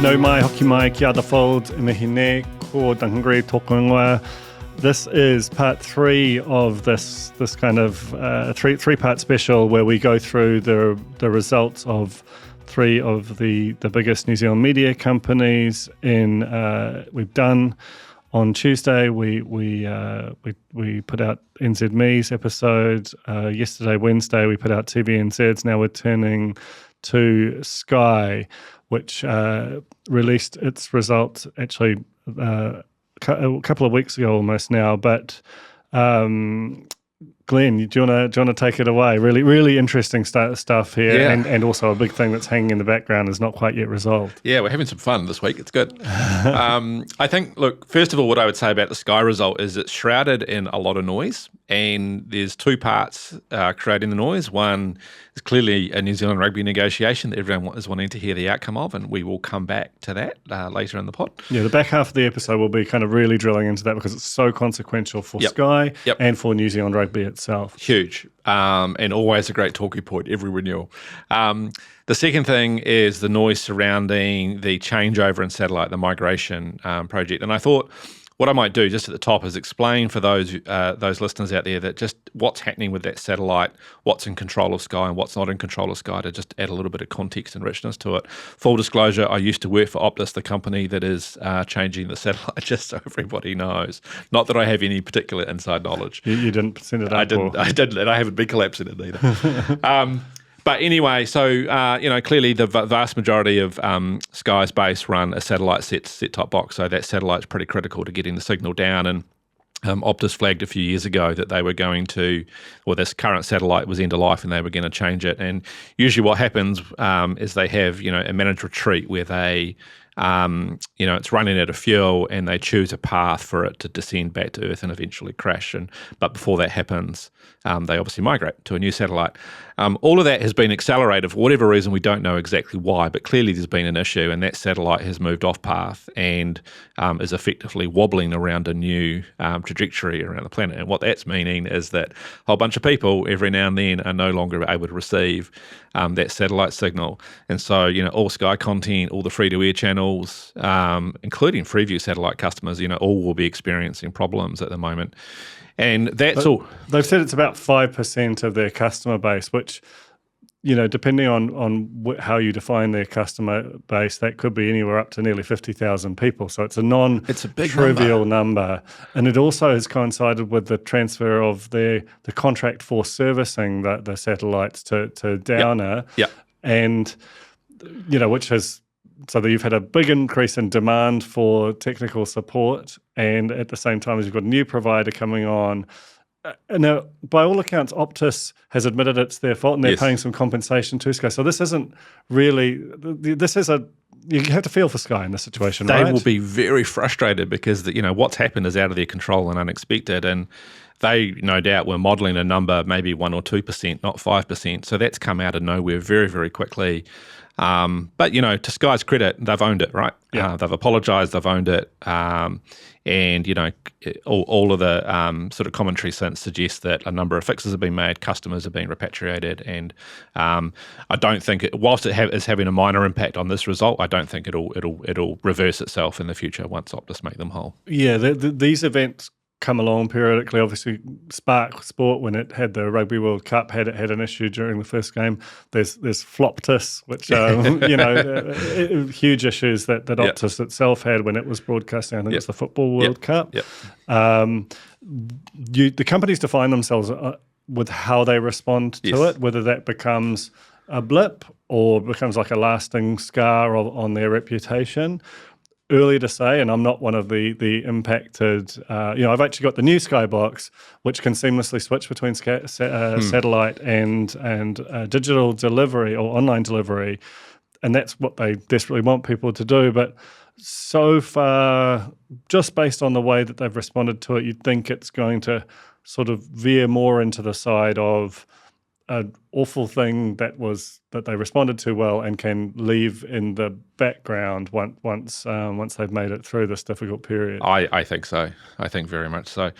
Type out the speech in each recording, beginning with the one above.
Nau mai, hoki mai, kia ora fold, imehine, ko Duncan Greive tōku ingoa. This is part 3 of this kind of three-part special where we go through the results of 3 of the biggest New Zealand media companies. We've done on Tuesday. We put out NZMe's episode. Yesterday, Wednesday, we put out TVNZ's. Now we're turning to Sky, which released its results actually a couple of weeks ago almost now. But Glenn, do you want to take it away? Really interesting stuff here, and also a big thing that's hanging in the background is not quite yet resolved. Yeah, we're having some fun this week. It's good. I think, look, first of all, what I would say about the Sky result is it's shrouded in a lot of noise, and there's 2 parts creating the noise. One is clearly a New Zealand rugby negotiation that everyone is wanting to hear the outcome of, and we will come back to that later in the pod. Yeah, the back half of the episode will be kind of really drilling into that because it's so consequential for Sky and for New Zealand rugby itself. Huge, and always a great talking point every renewal. The second thing is the noise surrounding the changeover in satellite, the migration project. And I thought what I might do just at the top is explain for those listeners out there that just what's happening with that satellite, what's in control of Sky and what's not in control of Sky, to just add a little bit of context and richness to it. Full disclosure, I used to work for Optus, the company that is changing the satellite, just so everybody knows. Not that I have any particular inside knowledge. You didn't send it up? I didn't, and I haven't been collapsing it either. But anyway, so clearly the vast majority of Sky's base run a satellite set-top box, so that satellite's pretty critical to getting the signal down. And Optus flagged a few years ago that they were going to, or this current satellite was end of life, and they were going to change it. And usually, what happens is they have a managed retreat where they it's running out of fuel and they choose a path for it to descend back to Earth and eventually crash. But before that happens, they obviously migrate to a new satellite. All of that has been accelerated for whatever reason. We don't know exactly why, but clearly there's been an issue, and that satellite has moved off path and is effectively wobbling around a new trajectory around the planet. And what that's meaning is that a whole bunch of people every now and then are no longer able to receive that satellite signal. And so, all Sky content, all the free-to-air channels, including Freeview satellite customers, all will be experiencing problems at the moment. And that's all. They've said it's about 5% of their customer base, which, depending on how you define their customer base, that could be anywhere up to nearly 50,000 people. So it's a non-trivial number. And it also has coincided with the transfer of the contract for servicing the satellites to Downer. Yep. And, which has... So that you've had a big increase in demand for technical support, and at the same time as you've got a new provider coming on. Now, by all accounts, Optus has admitted it's their fault, and they're paying some compensation to Sky. So this isn't really. This is you have to feel for Sky in this situation, right? They will be very frustrated because what's happened is out of their control and unexpected, and they no doubt were modelling a number, maybe 1 or 2%, not 5%. So that's come out of nowhere very, very quickly. But, to Sky's credit, they've owned it, right? Yeah. They've apologised, they've owned it. And, all of the sort of commentary since suggests that a number of fixes have been made, customers have been repatriated. And I don't think, whilst it is having a minor impact on this result, I don't think it'll reverse itself in the future once Optus make them whole. Yeah, these events come along periodically. Obviously, Spark Sport, when it had the Rugby World Cup, had an issue during the first game. There's Floptus, which huge issues that Optus itself had when it was broadcasting. I think it's the Football World Cup. Yep. The companies define themselves with how they respond to it, whether that becomes a blip or becomes like a lasting scar on their reputation. Early to say, and I'm not one of the impacted. I've actually got the new Sky box, which can seamlessly switch between satellite and digital delivery or online delivery, and that's what they desperately want people to do. But so far, just based on the way that they've responded to it, you'd think it's going to sort of veer more into the side of an awful thing that they responded to well and can leave in the background once they've made it through this difficult period? I think so. I think very much so.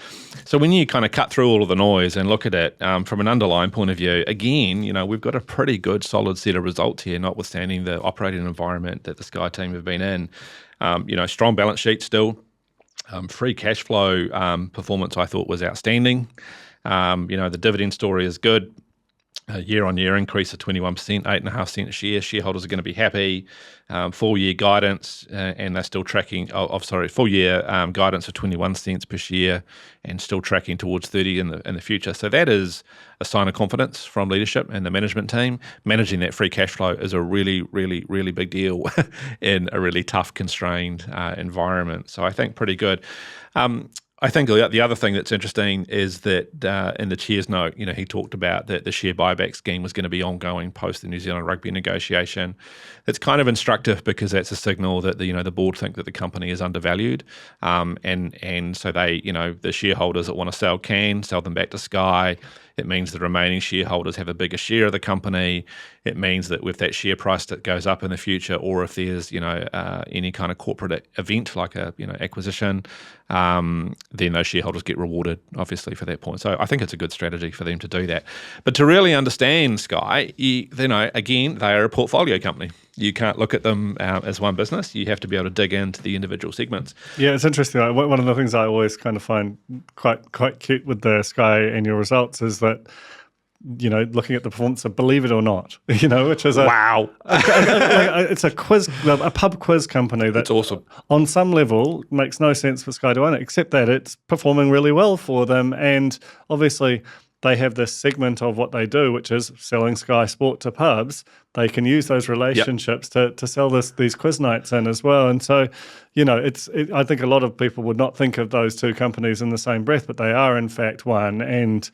So when you kind of cut through all of the noise and look at it from an underlying point of view, again, we've got a pretty good solid set of results here, notwithstanding the operating environment that the Sky team have been in. Strong balance sheet still. Free cash flow performance I thought was outstanding. The dividend story is good. Year-on-year increase of 21%, 8.5 cents a share. Shareholders are going to be happy. Full-year guidance, and they're still tracking. Full-year guidance of 21 cents per share, and still tracking towards 30 in the future. So that is a sign of confidence from leadership and the management team. Managing that free cash flow is a really, really, really big deal in a really tough, constrained environment. So I think pretty good. I think the other thing that's interesting is that in the chair's note, he talked about that the share buyback scheme was going to be ongoing post the New Zealand rugby negotiation. It's kind of instructive because that's a signal that the board think that the company is undervalued, and so they the shareholders that want to sell can sell them back to Sky. It means the remaining shareholders have a bigger share of the company. It means that with that share price that goes up in the future, or if there's any kind of corporate event like a acquisition, then those shareholders get rewarded obviously for that point. So I think it's a good strategy for them to do that. But to really understand Sky, again, they are a portfolio company. You can't look at them as one business. You have to be able to dig into the individual segments. Yeah, it's interesting. One of the things I always kind of find quite cute with the Sky annual results is that, looking at the performance of Believe It or Not, which is wow. It's a pub quiz company that's awesome. On some level makes no sense for Sky to own it, except that it's performing really well for them. And obviously they have this segment of what they do, which is selling Sky Sport to pubs. They can use those relationships to sell these quiz nights in as well. And so, I think a lot of people would not think of those two companies in the same breath, but they are in fact one. And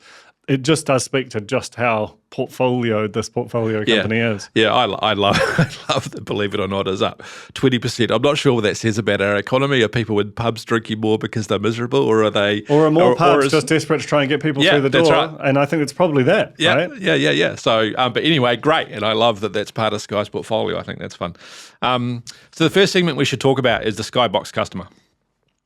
it just does speak to just how this portfolio company is. Yeah, I love that Believe It or Not is up 20%. I'm not sure what that says about our economy. Are people in pubs drinking more because they're miserable, or are they? Or are more pubs just desperate to try and get people through the door? That's right. And I think it's probably that, right? Yeah. So, but anyway, great. And I love that that's part of Sky's portfolio. I think that's fun. So the first segment we should talk about is the Sky Box customer.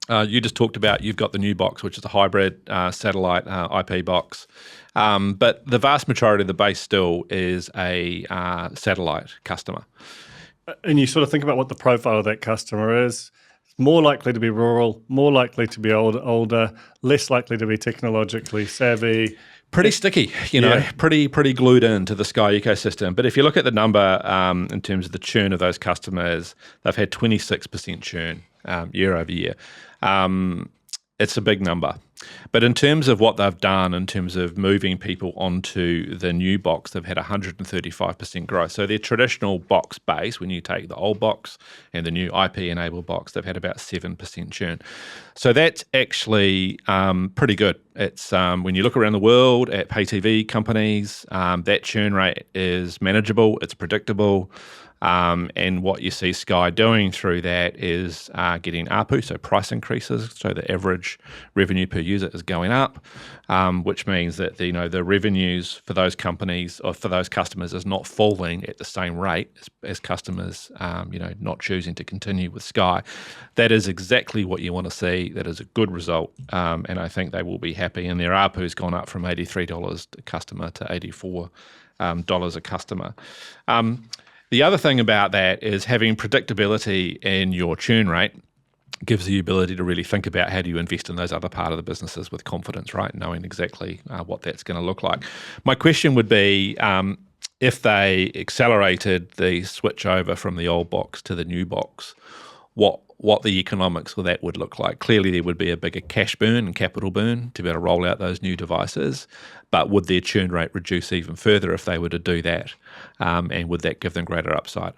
You just talked about you've got the new box, which is a hybrid satellite IP box. But the vast majority of the base still is a satellite customer. And you sort of think about what the profile of that customer is. More likely to be rural, more likely to be older, less likely to be technologically savvy. Pretty sticky, pretty glued into the Sky ecosystem. But if you look at the number in terms of the churn of those customers, they've had 26% churn year over year. It's a big number. But in terms of what they've done, in terms of moving people onto the new box, they've had 135% growth. So their traditional box base, when you take the old box and the new IP-enabled box, they've had about 7% churn. So that's actually pretty good. It's when you look around the world at pay TV companies, that churn rate is manageable, it's predictable. And what you see Sky doing through that is getting ARPU, so price increases, so the average revenue per user is going up, which means that the revenues for those companies or for those customers is not falling at the same rate as customers, not choosing to continue with Sky. That is exactly what you want to see. That is a good result, and I think they will be happy. And their ARPU has gone up from $83 a customer to $84 a customer. The other thing about that is having predictability in your churn rate gives you the ability to really think about how do you invest in those other part of the businesses with confidence, right? Knowing exactly what that's going to look like. My question would be if they accelerated the switch over from the old box to the new box, what the economics of that would look like. Clearly there would be a bigger cash burn and capital burn to be able to roll out those new devices, but would their churn rate reduce even further if they were to do that? And would that give them greater upside?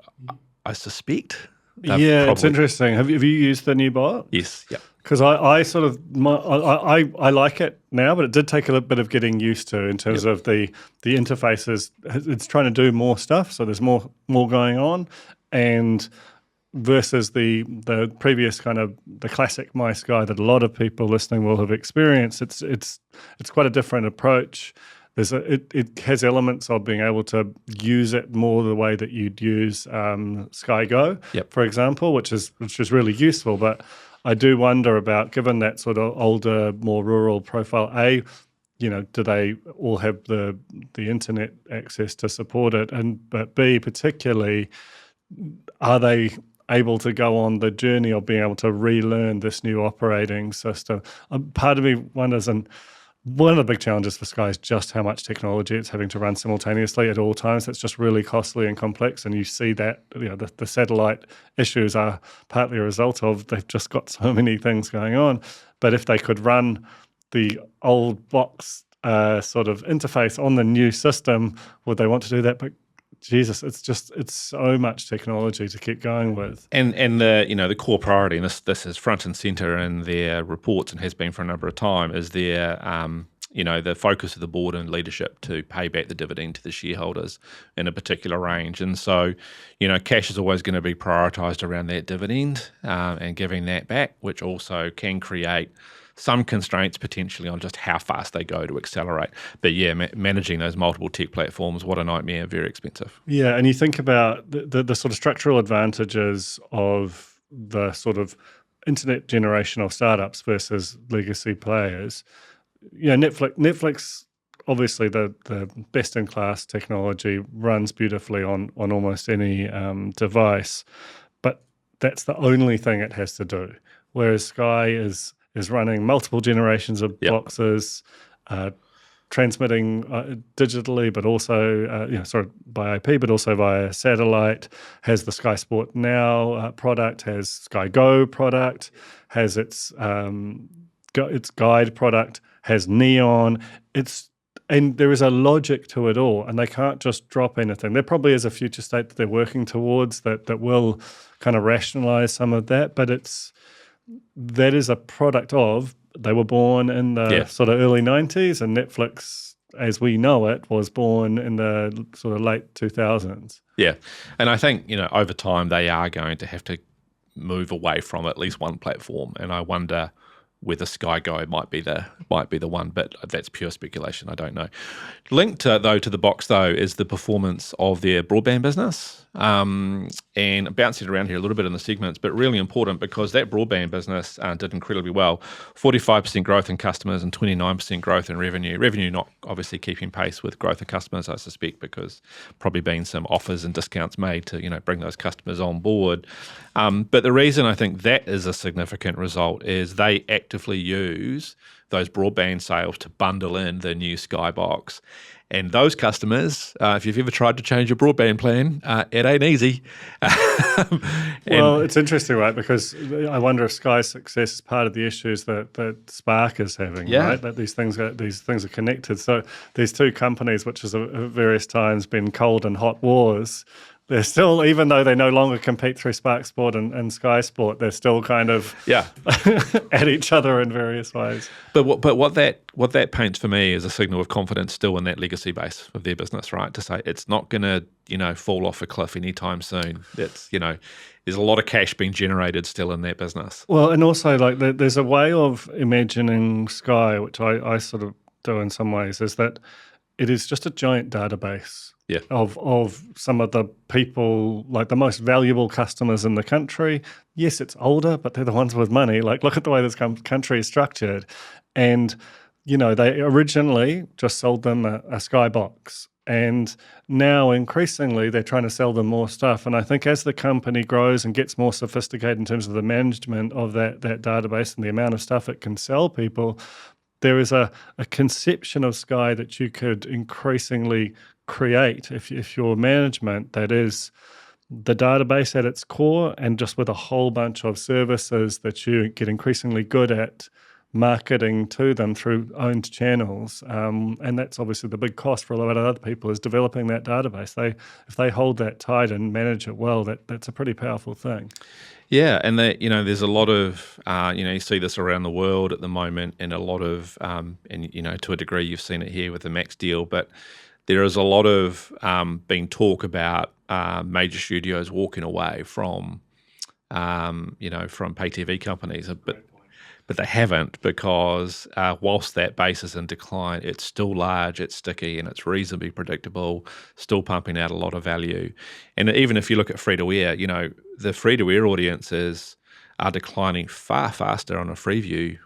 I suspect. It's interesting. Have you used the new bot? Yes, yeah. Because I like it now, but it did take a little bit of getting used to in terms of the interfaces. It's trying to do more stuff, so there's more going on, and versus the previous kind of the classic My Sky that a lot of people listening will have experienced. It's quite a different approach. it has elements of being able to use it more the way that you'd use Sky Go, for example, which is really useful. But I do wonder about, given that sort of older, more rural profile, do they all have the internet access to support it? But B, particularly, are they able to go on the journey of being able to relearn this new operating system? Part of me wonders, and one of the big challenges for Sky is just how much technology it's having to run simultaneously at all times. It's just really costly and complex, and you see that the satellite issues are partly a result of they've just got so many things going on. But if they could run the old box sort of interface on the new system, would they want to do that? But Jesus, it's so much technology to keep going with. And the core priority, and this is front and center in their reports and has been for a number of time, is their the focus of the board and leadership to pay back the dividend to the shareholders in a particular range. And so, cash is always going to be prioritised around that dividend and giving that back, which also can create some constraints potentially on just how fast they go to accelerate. But managing those multiple tech platforms, what a nightmare, very expensive. Yeah, and you think about the sort of structural advantages of the sort of internet generational startups versus legacy players. Netflix obviously the best-in-class technology, runs beautifully on almost any device, but that's the only thing it has to do. Whereas Sky is running multiple generations of boxes, transmitting digitally, but also by IP, but also via satellite. Has the Sky Sport Now product, has Sky Go product, has its guide product, has Neon. And there is a logic to it all, and they can't just drop anything. There probably is a future state that they're working towards that will kind of rationalize some of that, but that is a product of, they were born in the sort of early 90s, and Netflix, as we know it, was born in the sort of late 2000s. Yeah, and I think, over time they are going to have to move away from at least one platform, and I wonder whether Sky Go might be the one, but that's pure speculation. I don't know. Linked to the box though is the performance of their broadband business, and bouncing around here a little bit in the segments, but really important because that broadband business did incredibly well. 45% growth in customers and 29% growth in revenue. Revenue not obviously keeping pace with growth of customers, I suspect, because probably been some offers and discounts made to bring those customers on board. But the reason I think that is a significant result is they actively use those broadband sales to bundle in the new Skybox. And those customers, if you've ever tried to change your broadband plan, it ain't easy. Well, it's interesting, right? Because I wonder if Sky's success is part of the issues that Spark is having, right? That these things are connected. So these two companies, which has at various times been cold and hot wars, they're still, even though they no longer compete through Spark Sport and Sky Sport, they're still kind of at each other in various ways. But what that paints for me is a signal of confidence still in that legacy base of their business, right? To say it's not going to fall off a cliff anytime soon. It's there's a lot of cash being generated still in that business. Well, and also there's a way of imagining Sky, which I sort of do in some ways, is that it is just a giant database. Of some of the people, like the most valuable customers in the country. Yes, it's older, but they're the ones with money. Like, look at the way this country is structured. And, they originally just sold them a Skybox. And now increasingly they're trying to sell them more stuff. And I think as the company grows and gets more sophisticated in terms of the management of that database and the amount of stuff it can sell people, there is a conception of Sky that you could increasingly create if your management that is the database at its core, and just with a whole bunch of services that you get increasingly good at marketing to them through owned channels. And that's obviously the big cost for a lot of other people, is developing that database. If they hold that tight and manage it well, that's a pretty powerful thing. Yeah, and there's a lot of you see this around the world at the moment, and a lot of and to a degree you've seen it here with the Max deal, but there is a lot of being talk about major studios walking away from from pay TV companies, but they haven't because whilst that base is in decline, it's still large, it's sticky, and it's reasonably predictable, still pumping out a lot of value. And even if you look at free-to-air, the free-to-air audiences are declining far faster on a Freeview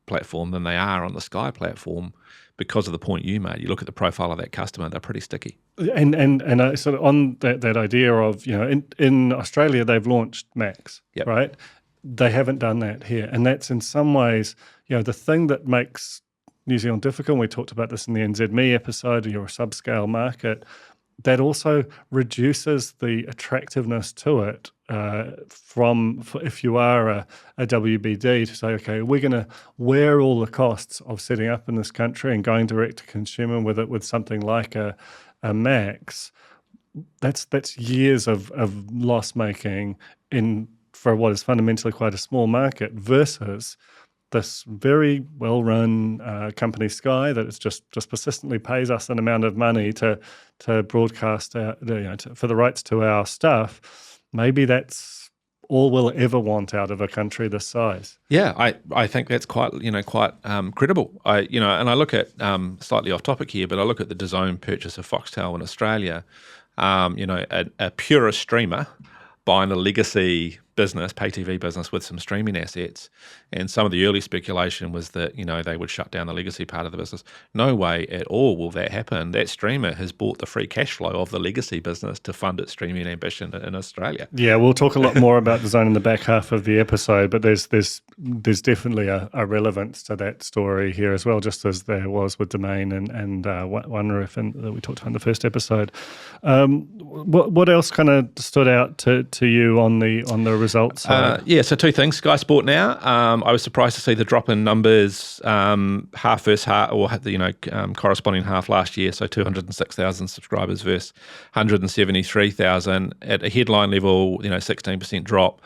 platform than they are on the Sky platform because of the point you made. You look at the profile of that customer, they're pretty sticky. And sort of on that idea of, in Australia, they've launched Max, Yep. right? They haven't done that here. And that's in some ways, the thing that makes New Zealand difficult, and we talked about this in the NZME episode, you're a subscale market, that also reduces the attractiveness to it if you are a WBD to say, okay, we're going to wear all the costs of setting up in this country and going direct to consumer with it with something like a Max. That's years of loss making for what is fundamentally quite a small market versus this very well-run company Sky that is just persistently pays us an amount of money to broadcast for the rights to our stuff. Maybe that's all we'll ever want out of a country this size. Yeah, I think that's quite credible. And I look at slightly off topic here, but I look at the DAZN purchase of Foxtel in Australia. A purist streamer buying a legacy business, pay TV business with some streaming assets, and some of the early speculation was that they would shut down the legacy part of the business. No way at all will that happen. That streamer has bought the free cash flow of the legacy business to fund its streaming ambition in Australia. Yeah, we'll talk a lot more about DAZN in the back half of the episode, but there's definitely a relevance to that story here as well, just as there was with Domain and OneRoof that we talked about in the first episode. What else kind of stood out to you on the results? So two things. Sky Sport Now. I was surprised to see the drop in numbers half versus half, or corresponding half last year. So 206,000 subscribers versus 173,000 at a headline level. 16% drop.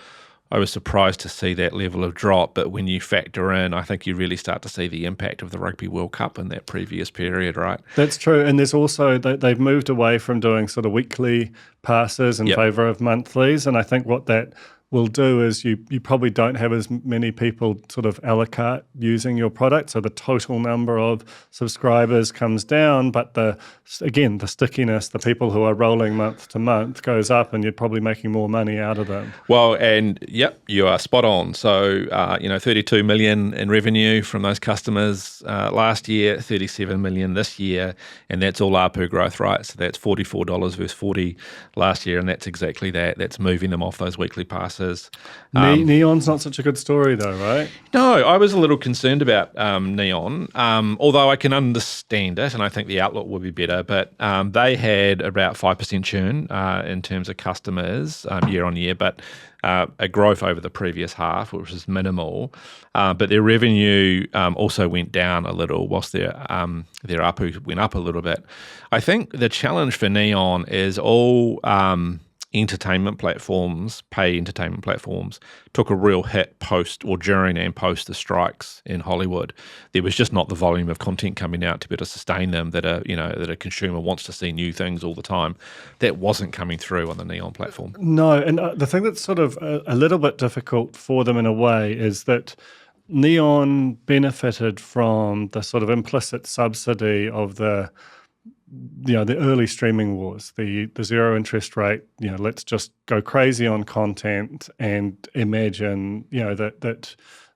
I was surprised to see that level of drop, but when you factor in, I think you really start to see the impact of the Rugby World Cup in that previous period, right? That's true. And there's also, they've moved away from doing sort of weekly passes in favour of monthlies. And I think what that will do is you probably don't have as many people sort of a la carte using your product. So the total number of subscribers comes down, but the stickiness, the people who are rolling month to month goes up, and you're probably making more money out of them. Well, and yep, you are spot on. So, 32 million in revenue from those customers last year, 37 million this year, and that's all ARPU growth, right? So that's $44 versus $40 last year, and that's exactly that. That's moving them off those weekly passes. Neon's not such a good story though, right? No, I was a little concerned about Neon, although I can understand it and I think the outlook will be better, but they had about 5% churn in terms of customers year on year, but a growth over the previous half, which is minimal. But their revenue also went down a little whilst their ARPU went up a little bit. I think the challenge for Neon is all entertainment platforms, pay entertainment platforms, took a real hit during and post the strikes in Hollywood. There was just not the volume of content coming out to be able to sustain them that a consumer wants to see new things all the time. That wasn't coming through on the Neon platform. No, and the thing that's sort of a little bit difficult for them in a way is that Neon benefited from the sort of implicit subsidy of the early streaming wars, the zero interest rate, let's just go crazy on content and imagine, that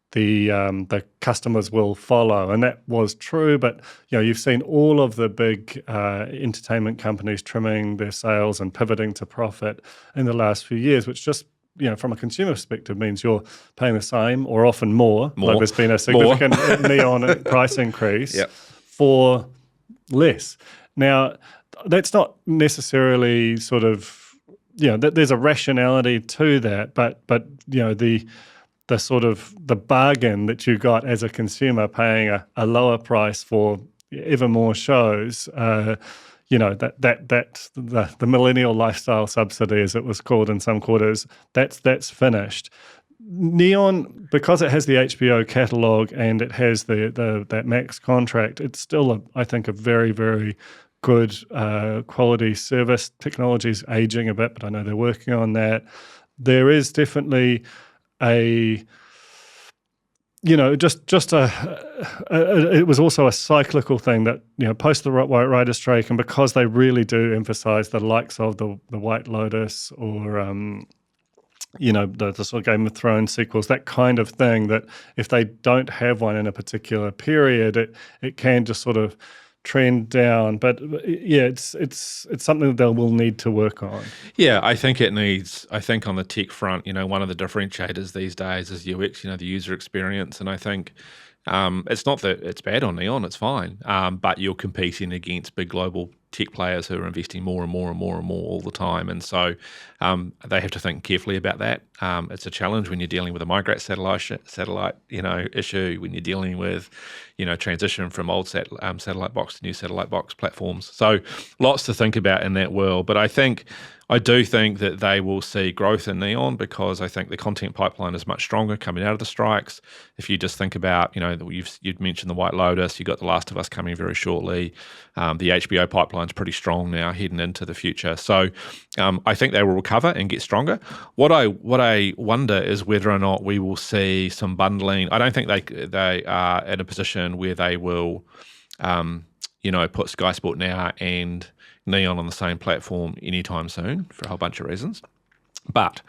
the customers will follow. And that was true, but, you've seen all of the big entertainment companies trimming their sales and pivoting to profit in the last few years, which just, from a consumer perspective means you're paying the same or often more. Like there's been a significant Neon price increase for less. Now, that's not necessarily sort of, there's a rationality to that, but the sort of the bargain that you got as a consumer paying a lower price for ever more shows, the millennial lifestyle subsidy, as it was called in some quarters, that's finished. Neon, because it has the HBO catalogue and it has that Max contract, it's still, I think, a very, very good quality service. Technology's aging a bit, but I know they're working on that. There is definitely a it was also a cyclical thing that, post the White Rider strike, and because they really do emphasize the likes of the White Lotus or, the sort of Game of Thrones sequels, that kind of thing, that if they don't have one in a particular period, it can just sort of trend down. But yeah, it's something that they will need to work on. Yeah, I think on the tech front, one of the differentiators these days is UX, the user experience. And I think it's not that it's bad on Neon, it's fine. But you're competing against big global tech players who are investing more and more and more and more all the time. And so they have to think carefully about that. It's a challenge when you're dealing with a migrate satellite issue, when you're dealing with, transition from old satellite box to new satellite box platforms. So lots to think about in that world. But I do think that they will see growth in Neon, because I think the content pipeline is much stronger coming out of the strikes. If you just think about, you'd mentioned the White Lotus, you've got The Last of Us coming very shortly. The HBO pipeline's pretty strong now heading into the future. So I think they will recover and get stronger. What I wonder is whether or not we will see some bundling. I don't think they are in a position where they will, put Sky Sport Now and Neon on the same platform anytime soon for a whole bunch of reasons. But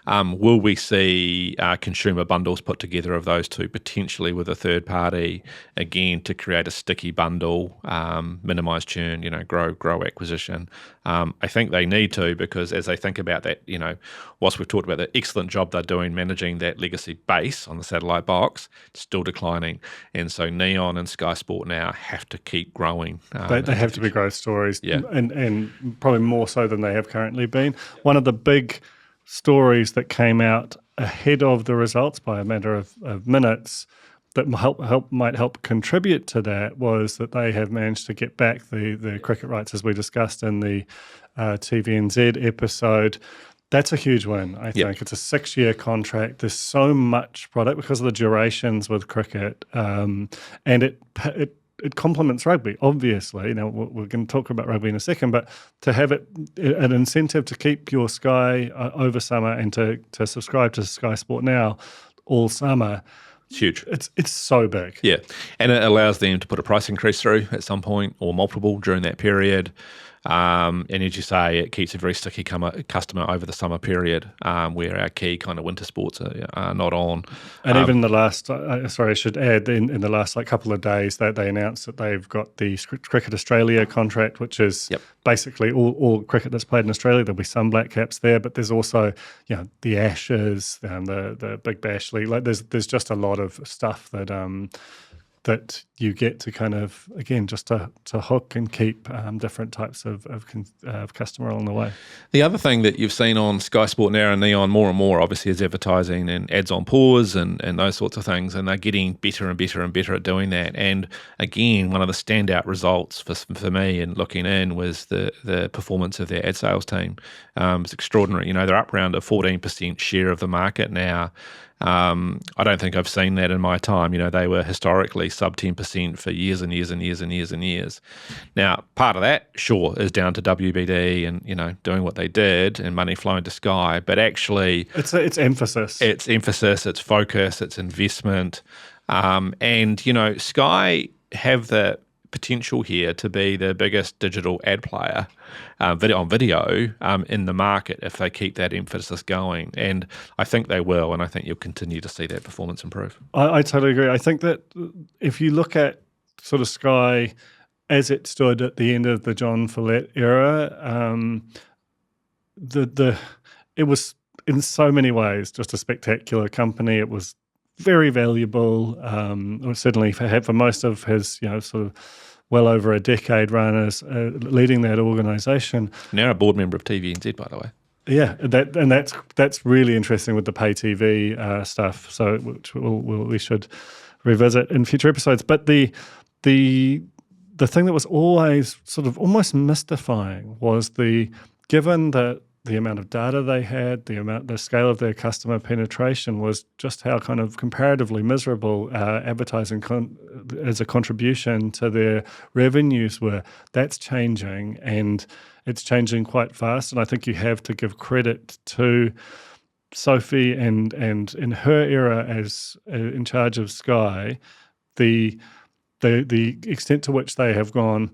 will we see consumer bundles put together of those two, potentially with a third party, again, to create a sticky bundle, minimise churn, grow acquisition? I think they need to, because as they think about that, whilst we've talked about the excellent job they're doing managing that legacy base on the satellite box, it's still declining. And so Neon and Sky Sport Now have to keep growing. They have to be growth stories, yeah. and probably more so than they have currently been. One of the big stories that came out ahead of the results by a matter of minutes that might help contribute to that was that they have managed to get back the cricket rights, as we discussed in the TVNZ episode. That's a huge win, I think. It's a 6-year contract. There's so much product because of the durations with cricket, and it complements rugby, obviously. Now, we're going to talk about rugby in a second, but to have it an incentive to keep your Sky over summer and to subscribe to Sky Sport Now all summer, it's huge. It's so big. Yeah, and it allows them to put a price increase through at some point or multiple during that period. And as you say, it keeps a very sticky customer over the summer period, where our key kind of winter sports are not on. And even the last, I should add, in the last couple of days, that they announced that they've got the Cricket Australia contract, which is basically all cricket that's played in Australia. There'll be some Black Caps there, but there's also the Ashes, the Big Bash League. There's just a lot of stuff that you get to kind of, again, just to hook and keep different types of customer along the way. The other thing that you've seen on Sky Sport Now and Neon more and more, obviously, is advertising and ads on pause and those sorts of things, and they're getting better and better and better at doing that. And again, one of the standout results for me in looking in was the performance of their ad sales team. It's extraordinary. They're up around a 14% share of the market now. I don't think I've seen that in my time. They were historically sub 10% for years and years and years and years and years. Now, part of that, sure, is down to WBD and, doing what they did and money flowing to Sky. But actually, it's emphasis. It's emphasis, it's focus, it's investment. And, Sky have the potential here to be the biggest digital ad player on video in the market if they keep that emphasis going. And I think they will, and I think you'll continue to see that performance improve. I totally agree. I think that if you look at sort of Sky as it stood at the end of the John Follett era, it was in so many ways just a spectacular company. It was very valuable, certainly for most of his, sort of well over a decade run as leading that organisation. Now a board member of TVNZ, by the way. Yeah, that's really interesting with the pay TV stuff. So which we should revisit in future episodes. But the thing that was always sort of almost mystifying was given that the amount of data they had, the scale of their customer penetration was just how kind of comparatively miserable advertising as a contribution to their revenues were. That's changing, and it's changing quite fast. And I think you have to give credit to Sophie and in her era as in charge of Sky, the extent to which they have gone,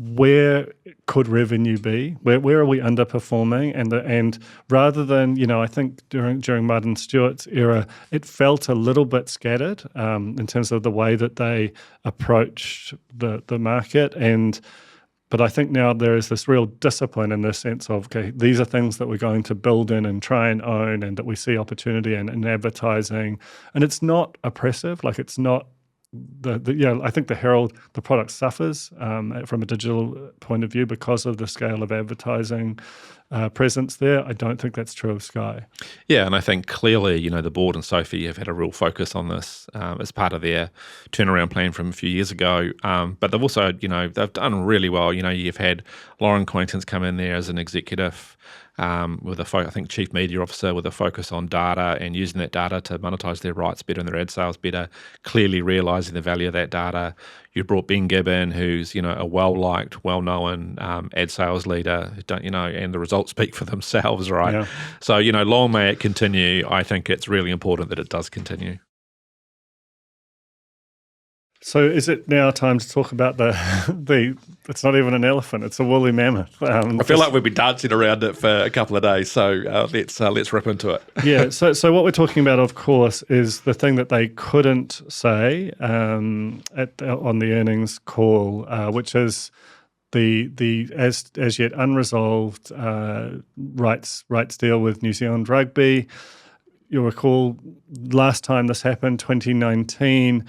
where could revenue be? Where are we underperforming? And rather than, I think during Martin Stewart's era, it felt a little bit scattered in terms of the way that they approached the market. But I think now there is this real discipline in the sense of, okay, these are things that we're going to build in and try and own, and that we see opportunity in advertising. And it's not oppressive, like it's not I think the Herald, the product suffers from a digital point of view because of the scale of advertising presence there. I don't think that's true of Sky. Yeah, and I think clearly, the board and Sophie have had a real focus on this as part of their turnaround plan from a few years ago. But they've also, they've done really well. You've had Lauren Quaintance come in there as an executive with I think chief media officer, with a focus on data and using that data to monetize their rights better and their ad sales better, clearly realizing the value of that data. You brought Ben Gibbon, who's a well-liked, well-known ad sales leader, and the results speak for themselves, right? Yeah. So, long may it continue. I think it's really important that it does continue. So is it now time to talk about the it's not even an elephant, it's a woolly mammoth. I feel like we've been dancing around it for a couple of days, so let's rip into it. Yeah, so what we're talking about, of course, is the thing that they couldn't say on the earnings call, which is the as yet unresolved rights deal with New Zealand Rugby. You'll recall last time this happened, 2019,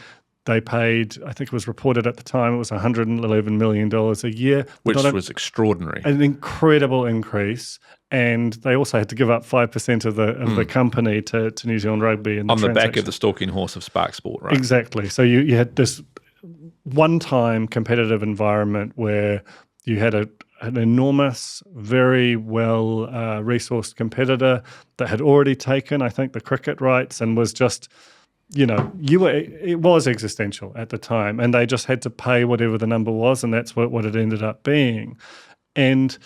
they paid, I think it was reported at the time, it was $111 million a year. Which was extraordinary. An incredible increase. And they also had to give up 5% of the company to New Zealand Rugby. In the on the back of the stalking horse of Spark Sport, right? Exactly. So you had this one-time competitive environment where you had an enormous, very well resourced competitor that had already taken, I think, the cricket rights and was just... it was existential at the time, and they just had to pay whatever the number was, and that's what it ended up being. And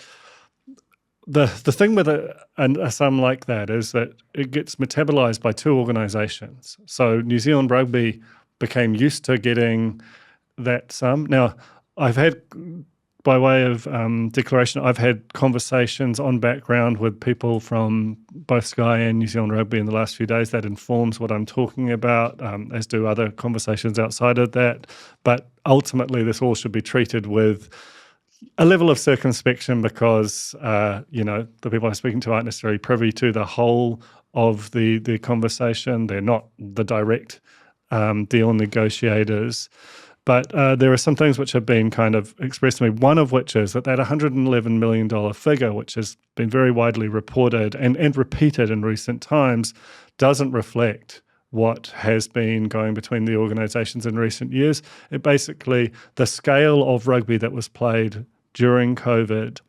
the thing with a sum like that is that it gets metabolized by two organizations. So New Zealand Rugby became used to getting that sum. Now, I've had, by way of declaration, I've had conversations on background with people from both Sky and New Zealand Rugby in the last few days. That informs what I'm talking about, as do other conversations outside of that. But ultimately, this all should be treated with a level of circumspection because, the people I'm speaking to aren't necessarily privy to the whole of the conversation. They're not the direct deal negotiators. But there are some things which have been kind of expressed to me, one of which is that $111 million figure, which has been very widely reported and repeated in recent times, doesn't reflect what has been going between the organisations in recent years. It basically, the scale of rugby that was played during COVID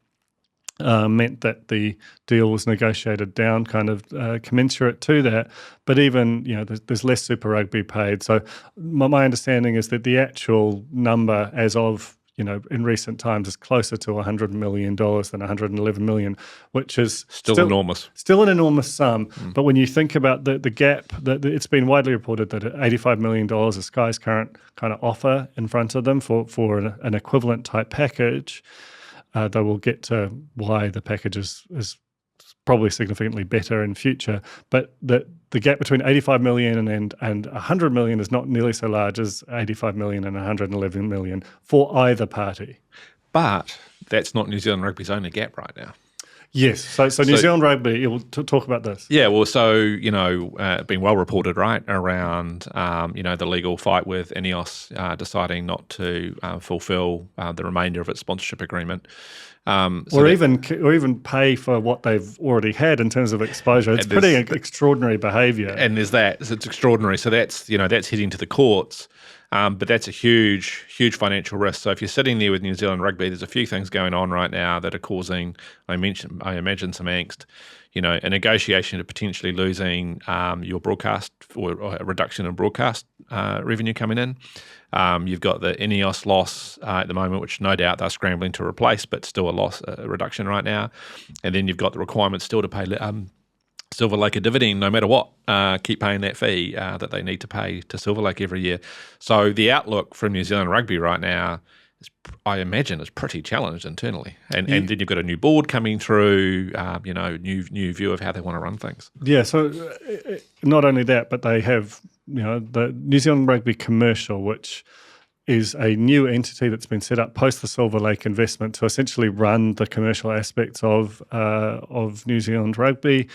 meant that the deal was negotiated down, kind of commensurate to that. But even, there's less Super Rugby paid. So my understanding is that the actual number as of, in recent times is closer to $100 million than $111 million, which is still enormous. Still an enormous sum. But when you think about the gap, it's been widely reported that $85 million is Sky's current kind of offer in front of them for an equivalent type package. Though we'll get to why the package is probably significantly better in future. But the gap between 85 million and 100 million is not nearly so large as 85 million and 111 million for either party. But that's not New Zealand Rugby's only gap right now. Yes. So New Zealand Rugby, you'll talk about this. Yeah, well, so, been well reported, right, around, the legal fight with INEOS deciding not to fulfill the remainder of its sponsorship agreement. Or even pay for what they've already had in terms of exposure. It's pretty extraordinary behaviour. And there's that. It's extraordinary. So that's heading to the courts. But that's a huge, huge financial risk. So if you're sitting there with New Zealand Rugby, there's a few things going on right now that are causing, I imagine some angst. A negotiation of potentially losing your broadcast or a reduction in broadcast revenue coming in. You've got the INEOS loss at the moment, which no doubt they're scrambling to replace, but still a reduction right now. And then you've got the requirement still to pay Silver Lake a dividend no matter what, keep paying that fee that they need to pay to Silver Lake every year. So the outlook from New Zealand Rugby right now, I imagine, is pretty challenged internally. And then you've got a new board coming through, new view of how they want to run things. Yeah, so not only that, but they have, the New Zealand Rugby Commercial, which is a new entity that's been set up post the Silver Lake investment to essentially run the commercial aspects of New Zealand Rugby,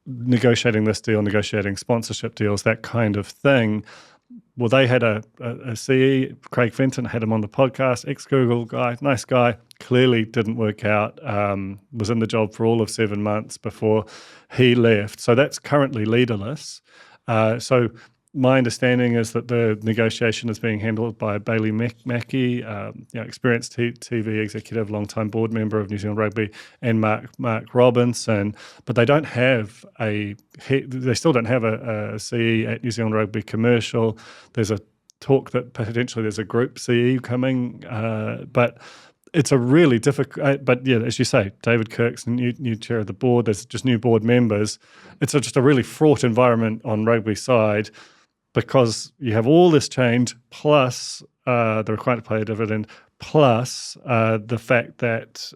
negotiating this deal, negotiating sponsorship deals, that kind of thing. Well, they had a CE, Craig Fenton, had him on the podcast, ex-Google guy, nice guy, clearly didn't work out, was in the job for all of 7 months before he left. So that's currently leaderless. So my understanding is that the negotiation is being handled by Bailey Mackey, experienced TV executive, long-time board member of New Zealand Rugby, and Mark Robinson. But they don't have they still don't have a CE at New Zealand Rugby Commercial. There's a talk that potentially there's a group CE coming, but it's a really difficult. But yeah, as you say, David Kirk's new chair of the board. There's just new board members. It's just a really fraught environment on rugby side, because you have all this change, plus the requirement to pay a dividend, plus the fact that,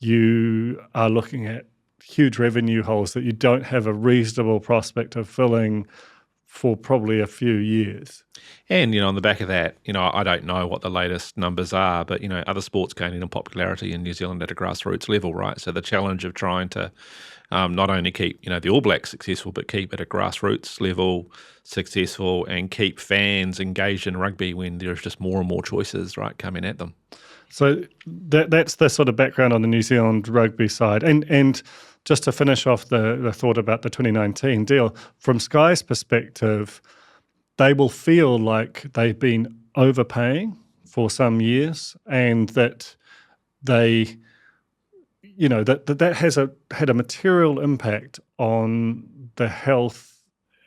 you are looking at huge revenue holes that you don't have a reasonable prospect of filling for probably a few years. And, on the back of that, I don't know what the latest numbers are, but, other sports gaining in popularity in New Zealand at a grassroots level, right? So the challenge of trying to not only keep, the All Blacks successful, but keep at a grassroots level successful and keep fans engaged in rugby when there's just more and more choices, right, coming at them. So that's the sort of background on the New Zealand Rugby side. And just to finish off the thought about the 2019 deal, from Sky's perspective, they will feel like they've been overpaying for some years, and that they, that has had a material impact on the health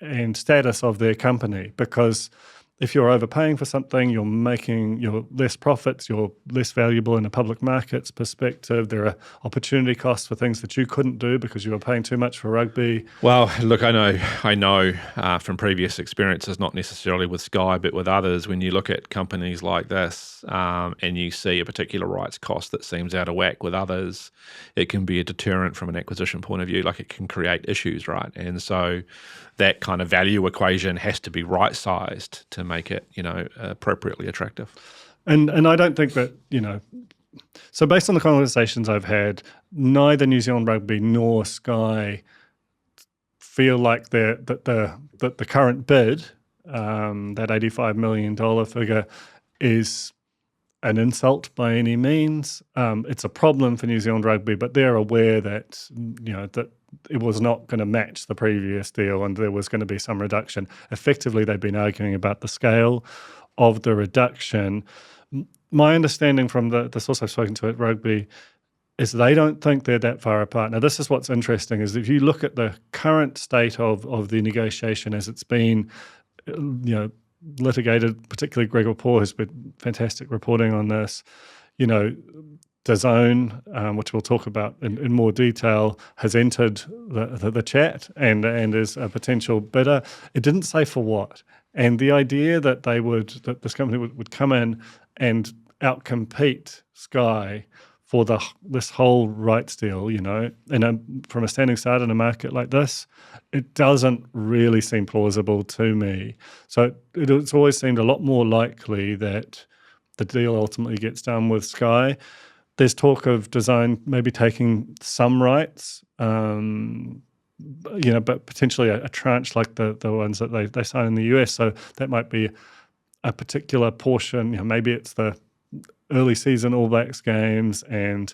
and status of their company, because if you're overpaying for something, you're less profits, you're less valuable in a public markets perspective. There are opportunity costs for things that you couldn't do because you were paying too much for rugby. Well, look, I know from previous experiences, not necessarily with Sky, but with others, when you look at companies like this and you see a particular rights cost that seems out of whack with others, it can be a deterrent from an acquisition point of view. Like, it can create issues, right? And so that kind of value equation has to be right-sized to make it, appropriately attractive. And I don't think that, so based on the conversations I've had, neither New Zealand Rugby nor Sky feel like that the current bid, that $85 million figure, is an insult by any means. It's a problem for New Zealand Rugby, but they're aware that, that it was not going to match the previous deal and there was going to be some reduction. Effectively, they've been arguing about the scale of the reduction. My understanding from the source I've spoken to at Rugby is they don't think they're that far apart. Now, this is what's interesting, is if you look at the current state of the negotiation as it's been, litigated, particularly Greg Rapport, who's been fantastic reporting on this, DAZN, which we'll talk about in more detail, has entered the chat and is a potential bidder. It didn't say for what. And the idea that this company would come in and outcompete Sky for this whole rights deal, and from a standing start in a market like this, it doesn't really seem plausible to me. So it's always seemed a lot more likely that the deal ultimately gets done with Sky. There's talk of DAZN maybe taking some rights, but potentially a tranche like the ones that they sign in the US. So that might be a particular portion. Maybe it's the early season All Blacks games and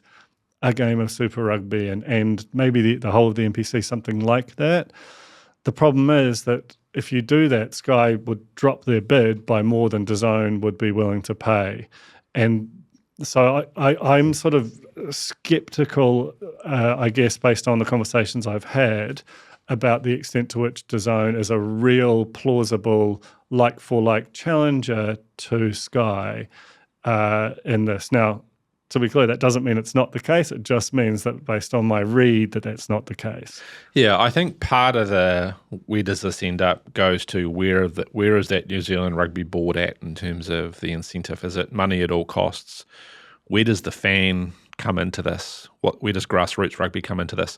a game of Super Rugby and maybe the whole of the NPC, something like that. The problem is that if you do that, Sky would drop their bid by more than DAZN would be willing to pay. And so I'm sort of skeptical, I guess, based on the conversations I've had, about the extent to which DAZN is a real plausible like-for-like challenger to Sky in this. Now, to be clear, that doesn't mean it's not the case. It just means that based on my read that that's not the case. Yeah, I think part of the where does this end up goes to where is that New Zealand Rugby Board at in terms of the incentive? Is it money at all costs? Where does the fan come into this? Where does grassroots rugby come into this?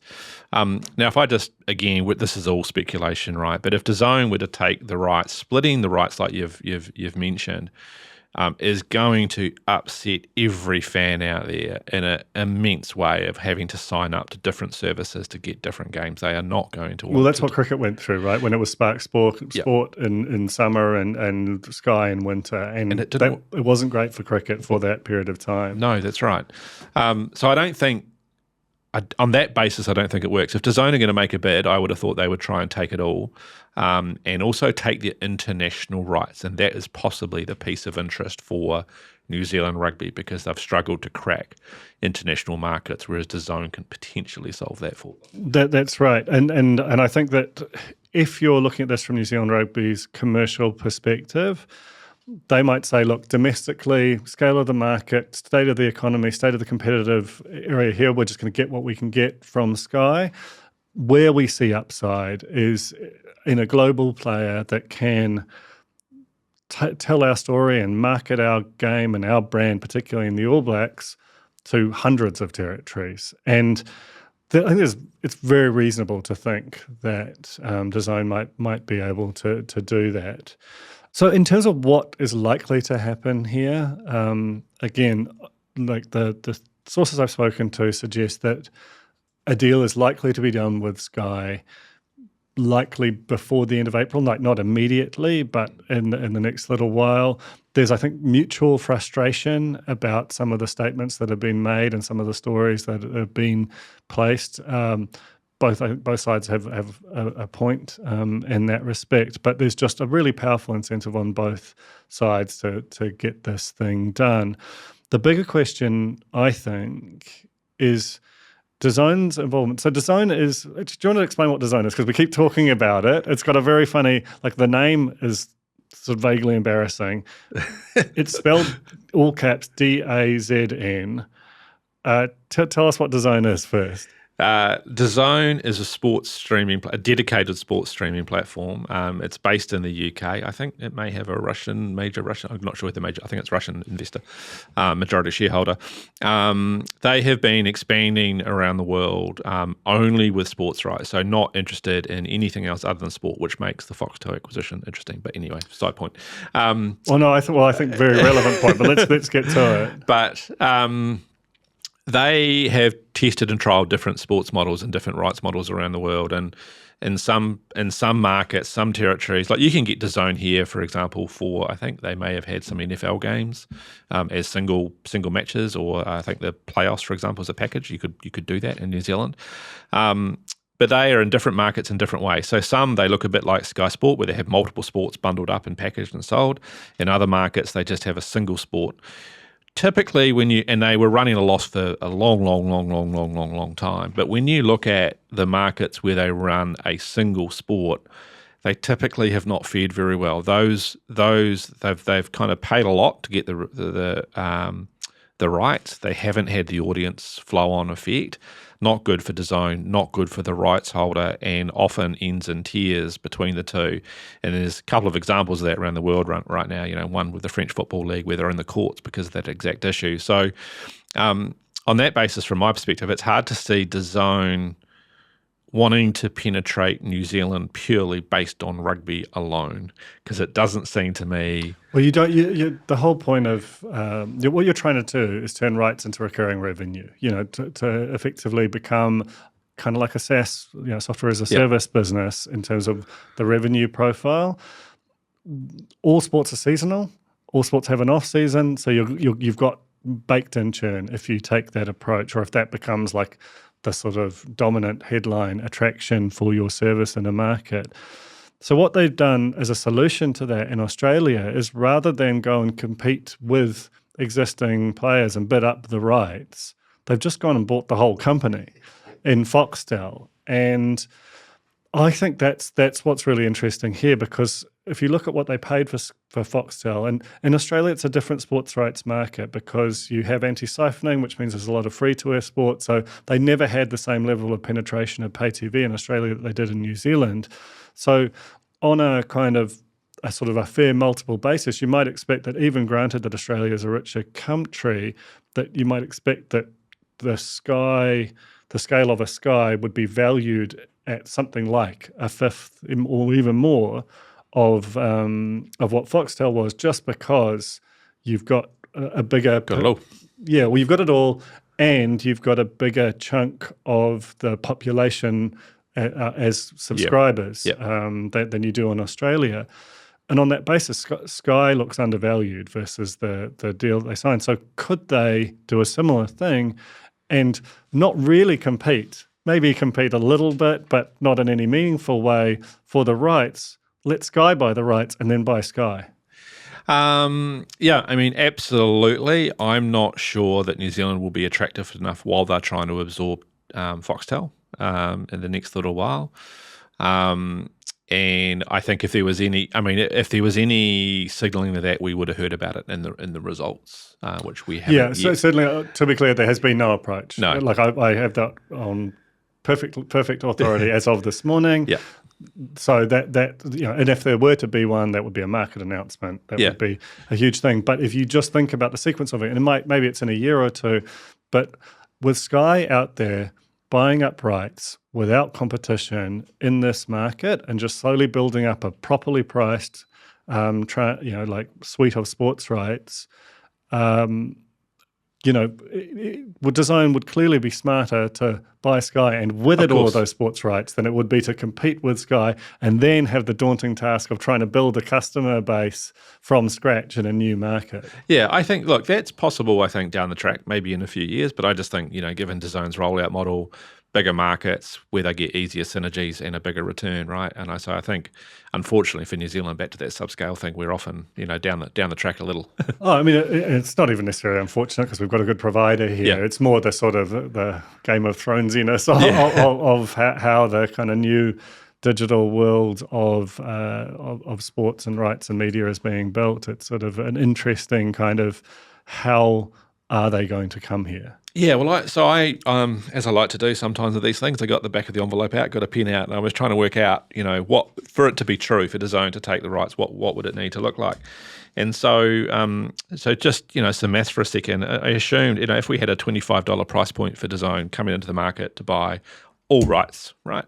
Now, if I just, again, this is all speculation, right? But if DAZN were to take the rights, splitting the rights like you've mentioned, is going to upset every fan out there in an immense way of having to sign up to different services to get different games. They are not going to. Well, that's what cricket went through, right? When it was Spark Sport in summer and Sky in winter, and it wasn't great for cricket for that period of time. No, that's right. So I don't think. On that basis, I don't think it works. If DAZN are going to make a bid, I would have thought they would try and take it all, and also take their international rights, and that is possibly the piece of interest for New Zealand rugby because they've struggled to crack international markets, whereas DAZN can potentially solve that for them. That's right, and I think that if you're looking at this from New Zealand rugby's commercial perspective, they might say, look, domestically, scale of the market, state of the economy, state of the competitive area here, we're just going to get what we can get from Sky. Where we see upside is in a global player that can tell our story and market our game and our brand, particularly in the All Blacks, to hundreds of territories. And I think it's very reasonable to think that DAZN might be able to do that. So in terms of what is likely to happen here, again, like the sources I've spoken to suggest that a deal is likely to be done with Sky likely before the end of April, like not immediately, but in the next little while. There's, I think, mutual frustration about some of the statements that have been made and some of the stories that have been placed. Both sides have a point in that respect, but there's just a really powerful incentive on both sides to get this thing done. The bigger question, I think, is DAZN's involvement. So DAZN is, do you want to explain what DAZN is? Because we keep talking about it. It's got a very funny, like the name is sort of vaguely embarrassing. It's spelled all caps DAZN. Tell us what DAZN is first. DAZN is a dedicated sports streaming platform. It's based in the UK. I think it may have a major Russian. I'm not sure whether I think it's Russian investor, majority shareholder. They have been expanding around the world only with sports rights, so not interested in anything else other than sport, which makes the Foxtel acquisition interesting. But anyway, side point. I think very relevant point. But let's get to it. But they have tested and trialled different sports models and different rights models around the world, and in some markets, some territories, like you can get DAZN here, for example, for I think they may have had some NFL games as single matches, or I think the playoffs, for example, as a package. You could do that in New Zealand. But they are in different markets in different ways. So some, they look a bit like Sky Sport, where they have multiple sports bundled up and packaged and sold. In other markets, they just have a single sport. Typically, and they were running a loss for a long time. But when you look at the markets where they run a single sport, they typically have not fared very well. Those they've kind of paid a lot to get the rights. They haven't had the audience flow on effect. Not good for DAZN, not good for the rights holder, and often ends in tears between the two. And there's a couple of examples of that around the world right now. One with the French Football League where they're in the courts because of that exact issue. So on that basis, from my perspective, it's hard to see DAZN wanting to penetrate New Zealand purely based on rugby alone, because it doesn't seem to me. Well, you don't. The whole point of what you're trying to do is turn rights into recurring revenue. To effectively become kind of like a SaaS, software as a service business in terms of the revenue profile. All sports are seasonal. All sports have an off season, so you've got baked in churn if you take that approach, or if that becomes like the sort of dominant headline attraction for your service in a market. So what they've done as a solution to that in Australia is, rather than go and compete with existing players and bid up the rights, they've just gone and bought the whole company in Foxtel. And I think that's what's really interesting here, because if you look at what they paid for Foxtel, and in Australia it's a different sports rights market because you have anti-siphoning, which means there's a lot of free-to-air sport. So they never had the same level of penetration of pay TV in Australia that they did in New Zealand. So on a kind of a sort of a fair multiple basis, you might expect that even granted that Australia is a richer country, that you might expect that the scale of a Sky would be valued at something like a fifth or even more of what Foxtel was, just because you've got a bigger... Got it all. Yeah, well, you've got it all, and you've got a bigger chunk of the population as subscribers than you do in Australia. And on that basis, Sky looks undervalued versus the deal they signed. So could they do a similar thing and not really compete, maybe compete a little bit, but not in any meaningful way for the rights? Let Sky buy the rights and then buy Sky. Yeah, I mean, absolutely. I'm not sure that New Zealand will be attractive enough while they're trying to absorb Foxtel in the next little while. And I think if there was any signalling of that, we would have heard about it in the results, which we haven't. Yeah, so certainly, to be clear, there has been no approach. No, like I have that on perfect authority as of this morning. Yeah. So that and if there were to be one, that would be a market announcement. That would be a huge thing. But if you just think about the sequence of it, and maybe it's in a year or two, but with Sky out there buying up rights without competition in this market and just slowly building up a properly priced, suite of sports rights, DAZN would clearly be smarter to buy Sky and with it all of those sports rights than it would be to compete with Sky and then have the daunting task of trying to build a customer base from scratch in a new market. Yeah, I think, look, that's possible, I think, down the track, maybe in a few years, but I just think, given DAZN's rollout model, bigger markets where they get easier synergies and a bigger return, right? And I think, unfortunately for New Zealand, back to that subscale thing, we're often, down the track a little. I mean, it's not even necessarily unfortunate because we've got a good provider here. Yeah. It's more the sort of the Game of Thronesiness of how the kind of new digital world of sports and rights and media is being built. It's sort of an interesting kind of how are they going to come here? Yeah, well, I as I like to do sometimes with these things, I got the back of the envelope out, got a pen out, and I was trying to work out, what for it to be true for DAZN to take the rights, what would it need to look like? And so just some maths for a second. I assumed if we had a $25 price point for DAZN coming into the market to buy all rights, right?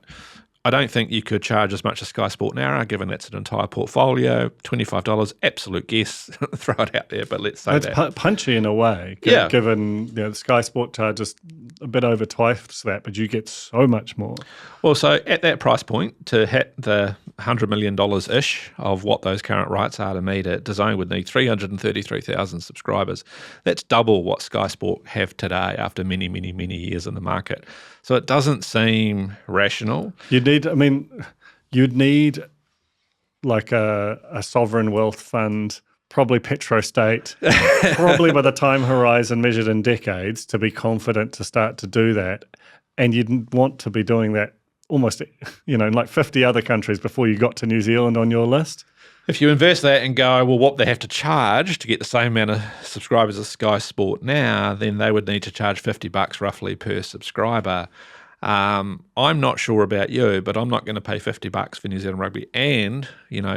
I don't think you could charge as much as Sky Sport Now, given that's an entire portfolio. $25, absolute guess. Throw it out there, but let's say it's punchy in a way. Given the Sky Sport charges a bit over twice that, but you get so much more. Well, so at that price point, to hit the $100 million-ish of what those current rights are to meet it, DAZN would need 333,000 subscribers. That's double what Sky Sport have today after many, many, many years in the market. So it doesn't seem rational. You'd need like a sovereign wealth fund, probably petrostate, probably by the time horizon measured in decades, to be confident to start to do that. And you'd want to be doing that almost, in like 50 other countries before you got to New Zealand on your list. If you invest that and go, well, what they have to charge to get the same amount of subscribers as Sky Sport Now, then they would need to charge $50 roughly per subscriber. I'm not sure about you, but I'm not going to pay $50 for New Zealand Rugby and,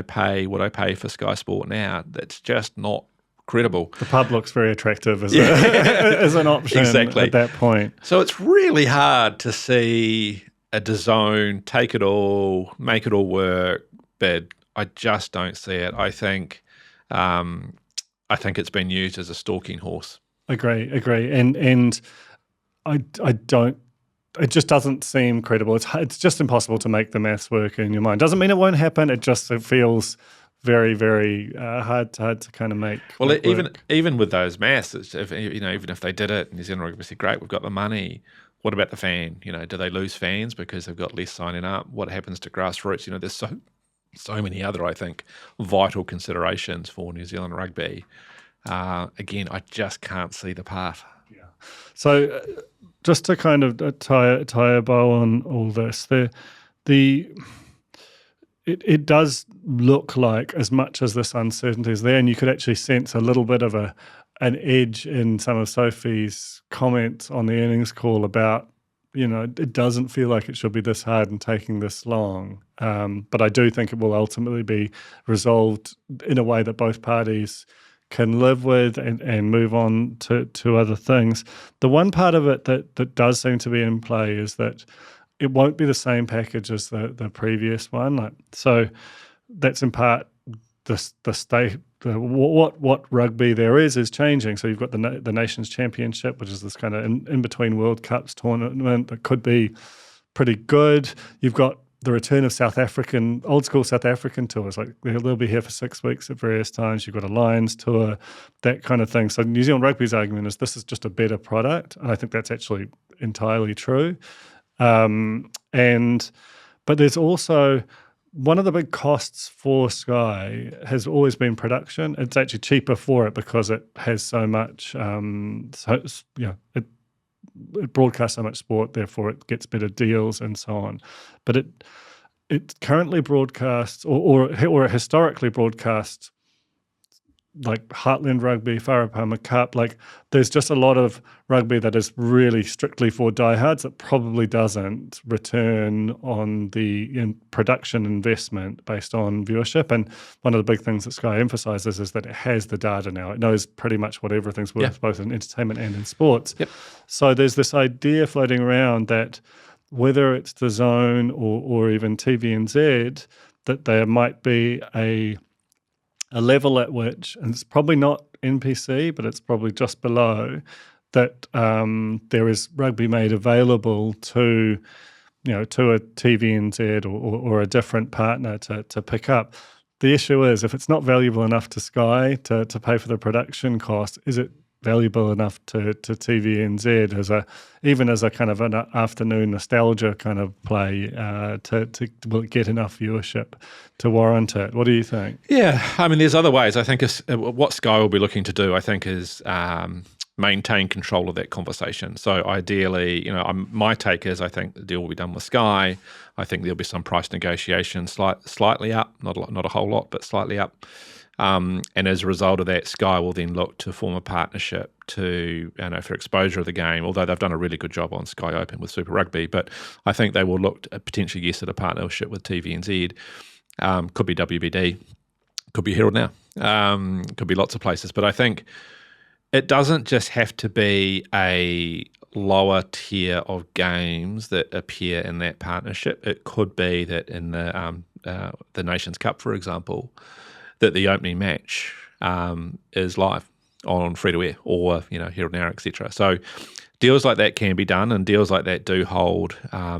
pay what I pay for Sky Sport Now. That's just not credible. The pub looks very attractive as an option at that point. So it's really hard to see a DAZN take it all, make it all work, but I just don't see it. I think it's been used as a stalking horse. Agree. And I don't. It just doesn't seem credible. It's just impossible to make the maths work in your mind. Doesn't mean it won't happen. It feels very, very hard to kind of make. Well, work. even with those maths, even if they did it, New Zealand Rugby said, great, we've got the money. What about the fan? Do they lose fans because they've got less signing up? What happens to grassroots? There's so many other, I think, vital considerations for New Zealand Rugby. Again, I just can't see the path. Yeah. So just to kind of tie a bow on all this, it does look like, as much as this uncertainty is there, and you could actually sense a little bit of an edge in some of Sophie's comments on the earnings call about, it doesn't feel like it should be this hard and taking this long. But I do think it will ultimately be resolved in a way that both parties can live with and move on to other things. The one part of it that does seem to be in play is that it won't be the same package as the previous one. So that's in part the state. What rugby there is changing. So you've got the Nations Championship, which is this kind of in between World Cups tournament that could be pretty good. You've got the return of old school South African tours. Like they'll be here for 6 weeks at various times. You've got a Lions tour, that kind of thing. So New Zealand Rugby's argument is this is just a better product, and I think that's actually entirely true. But there's also one of the big costs for Sky has always been production. It's actually cheaper for it because it has so much, it broadcasts so much sport, therefore it gets better deals and so on. But it currently broadcasts or historically broadcasts like Heartland Rugby, Wharepama Cup. Like there's just a lot of rugby that is really strictly for diehards that probably doesn't return on the production investment based on viewership. And one of the big things that Sky emphasises is that it has the data now. It knows pretty much what everything's worth, both in entertainment and in sports. Yep. So there's this idea floating around that whether it's the DAZN or even TVNZ, that there might be a level at which, and it's probably not NPC, but it's probably just below, that there is rugby made available to a TVNZ or a different partner to pick up. The issue is, if it's not valuable enough to Sky to pay for the production cost, is it valuable enough to TVNZ even as a kind of an afternoon nostalgia kind of play will it get enough viewership to warrant it? What do you think? Yeah, I mean, there's other ways. I think what Sky will be looking to do, I think, is maintain control of that conversation. So ideally, my take is I think the deal will be done with Sky. I think there'll be some price negotiation slightly up, not a whole lot, but slightly up. And as a result of that, Sky will then look to form a partnership for exposure of the game, although they've done a really good job on Sky Open with Super Rugby. But I think they will look to potentially, yes, at a partnership with TVNZ. Could be WBD, could be Herald Now, could be lots of places. But I think it doesn't just have to be a lower tier of games that appear in that partnership. It could be that in the Nations Cup, for example, that the opening match is live on free-to-air or, Herald Now, etc. So deals like that can be done, and deals like that do hold, a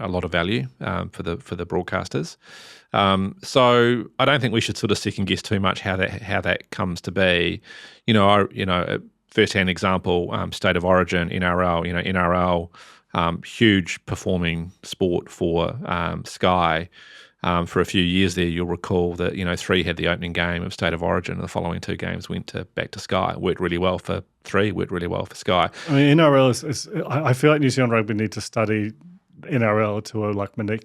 lot of value for the broadcasters. So I don't think we should sort of second-guess too much how that comes to be. First-hand example, State of Origin, NRL, huge performing sport for Sky. For a few years there, you'll recall that 3 had the opening game of State of Origin, and the following 2 games went back to Sky. It worked really well for 3, worked really well for Sky. I mean, NRL I feel like New Zealand Rugby need to study NRL to a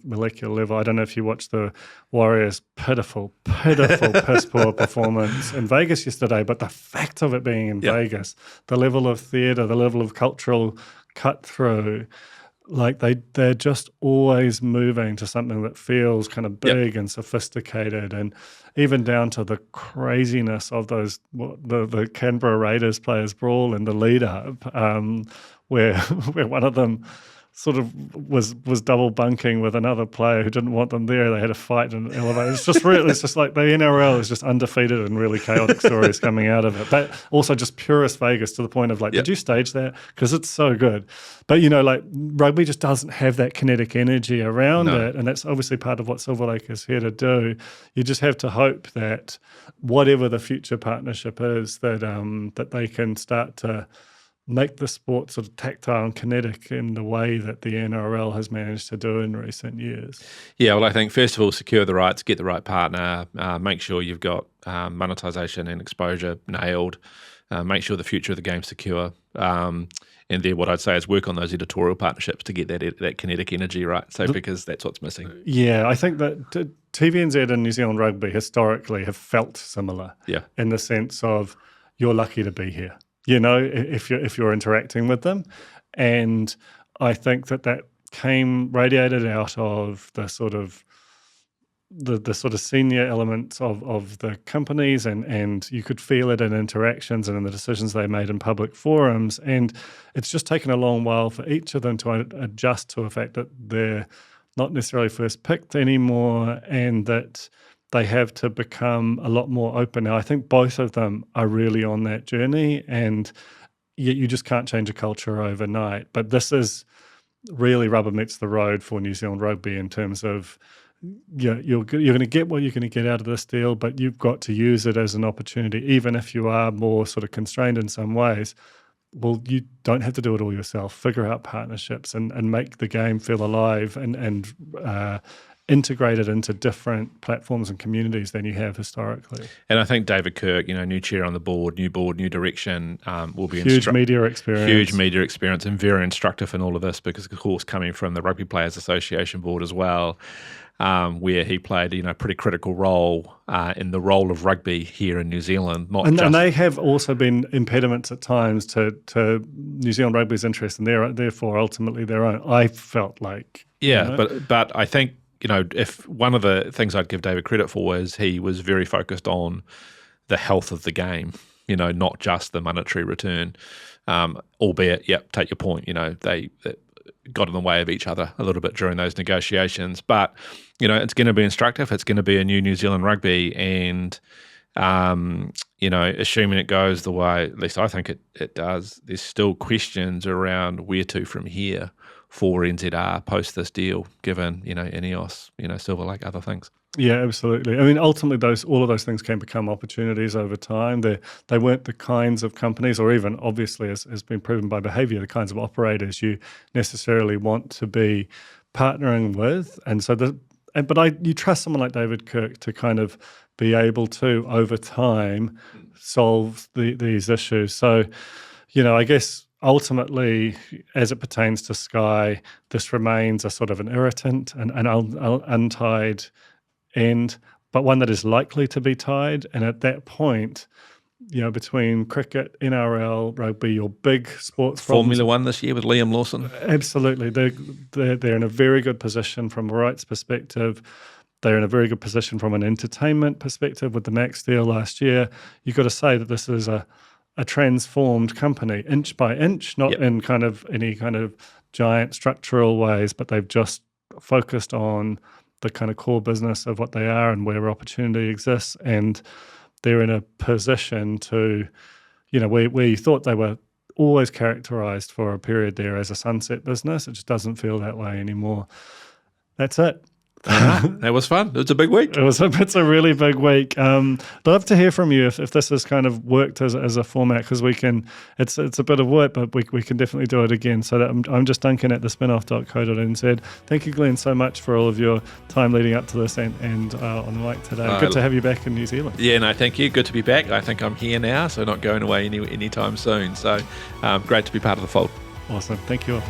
molecular level. I don't know if you watched the Warriors' pitiful, piss poor performance in Vegas yesterday, but the fact of it being in Vegas, the level of theatre, the level of cultural cut through. Like they're just always moving to something that feels kind of big and sophisticated, and even down to the craziness of those the Canberra Raiders players brawl in the lead up, where one of them sort of was double bunking with another player who didn't want them there. They had a fight in an elevator. It's just really, it's just like the NRL is just undefeated and really chaotic stories coming out of it. But also just purest Vegas to the point of like, did you stage that? Because it's so good. But rugby just doesn't have that kinetic energy around it, and that's obviously part of what Silver Lake is here to do. You just have to hope that whatever the future partnership is, that they can start to make the sport sort of tactile and kinetic in the way that the NRL has managed to do in recent years. Yeah, well, I think first of all, secure the rights, get the right partner, make sure you've got monetisation and exposure nailed, make sure the future of the game's secure. And And then what I'd say is work on those editorial partnerships to get that kinetic energy, right? So because that's what's missing. Yeah, I think that TVNZ and New Zealand Rugby historically have felt similar. Yeah. In the sense of you're lucky to be here, you know, if you're interacting with them. And I think that radiated out of the sort of the sort of senior elements of the companies, and you could feel it in interactions and in the decisions they made in public forums. And it's just taken a long while for each of them to adjust to the fact that they're not necessarily first picked anymore, and that they have to become a lot more open. Now, I think both of them are really on that journey, and you just can't change a culture overnight. But this is really rubber meets the road for New Zealand Rugby in terms of, you're going to get what you're going to get out of this deal, but you've got to use it as an opportunity, even if you are more sort of constrained in some ways. Well, you don't have to do it all yourself. Figure out partnerships and make the game feel alive and integrate it into different platforms and communities than you have historically. And I think David Kirk, new chair on the board, new direction, will be huge media experience, and very instructive in all of this, because of course coming from the Rugby Players Association board as well, where he played a pretty critical role in the role of rugby here in New Zealand. And they have also been impediments at times to New Zealand Rugby's interest, and therefore ultimately their own. I felt like but I think if one of the things I'd give David credit for is he was very focused on the health of the game, not just the monetary return. Albeit, take your point. They got in the way of each other a little bit during those negotiations. But, it's going to be instructive. It's going to be a new Zealand Rugby. And, assuming it goes the way, at least I think it does, there's still questions around where to from here for NZR post this deal, given, Ineos, Silver Lake, other things. Yeah, absolutely. I mean, ultimately, all of those things can become opportunities over time. They weren't the kinds of companies, or even obviously, as has been proven by behaviour, the kinds of operators you necessarily want to be partnering with. And so, you trust someone like David Kirk to kind of be able to, over time, solve these issues. So, I guess ultimately, as it pertains to Sky, this remains a sort of an irritant, an untied end, but one that is likely to be tied. And at that point, between cricket, NRL, rugby, your big sports Formula One this year with Liam Lawson. Absolutely. They're in a very good position from a rights perspective. They're in a very good position from an entertainment perspective with the Max deal last year. You've got to say that this is a transformed company, inch by inch, not in any kind of giant structural ways, but they've just focused on the kind of core business of what they are and where opportunity exists. And they're in a position to, where you thought they were always characterized for a period there as a sunset business. It just doesn't feel that way anymore. That's it. That was fun. It was a big week. It's a really big week. Love to hear from you if this has kind of worked as a format, because it's a bit of work, but we can definitely do it again. So that I'm just Duncan at thespinoff.co.nz. Thank you, Glenn, so much for all of your time leading up to this and on the mic today. Good to have you back in New Zealand. Yeah, no, thank you. Good to be back. I think I'm here now, so not going away anytime soon. So great to be part of the fold. Awesome. Thank you all.